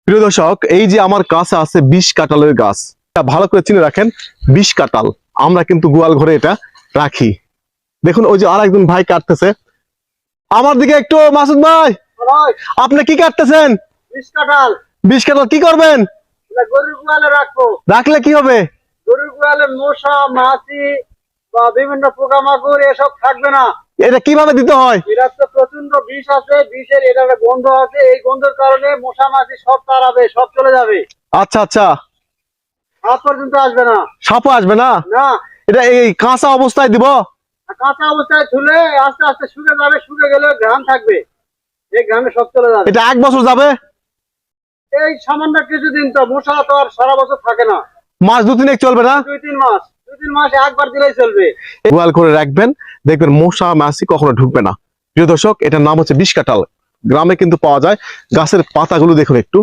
প্রিয় দর্শক, এই যে আমার কাছে আছে 20 কাঁঠালের গাছ। এটা ভালো করে চিনে রাখেন, 20 কাঁঠাল আমরা কিন্তু গোয়াল ঘরে এটা রাখি। দেখুন ওই যে আর একজন ভাই কাটতেছে আমার দিকে একটু। মাসুদ ভাই, আপনি কি কাটতেছেন? 20 কাঁঠাল। 20 কাঁঠাল কি করবেন? গরুর গোয়ালে রাখবো। রাখলে কি হবে? গরুর গোয়ালে মশা মাছি বা বিভিন্ন পোকামাকড় এসব থাকবে না। এটা কিভাবে দিতে হয়? এটা তো প্রচন্ড বিষ আছে, বিষের এটা একটা গন্ধ আছে, এই গন্ধের কারণে মশা মাছি সব তাড়াবে, সব চলে যাবে। আচ্ছা আচ্ছা, হাত পর্যন্ত আসবে না। সাপও আসবে না? না, এটা এই কাঁচা অবস্থায় দিব? কাঁচা অবস্থায় তুলে আস্তে আস্তে শুকে যাবে, শুকে গেলে ঘ্রাণ থাকবে, এই ঘ্রাণে সব চলে যাবে। এটা 1 বছর যাবে? এই সামান্য কিছুদিন, তো মশা তো আর সারা বছর থাকে না। মাস 2-3 চলবে না? 2-3 মাস, 2-3 মাসে একবার দিলেই চলবে। গোয়াল করে রাখবেন, দেখবেন মশা মাছি কখনো ঢুকবে না। প্রিয় দর্শক, এটার নাম হচ্ছে 20 কাঁঠাল। গ্রামে কিন্তু পাওয়া যায়। গাছের পাতাগুলো দেখুন একটু।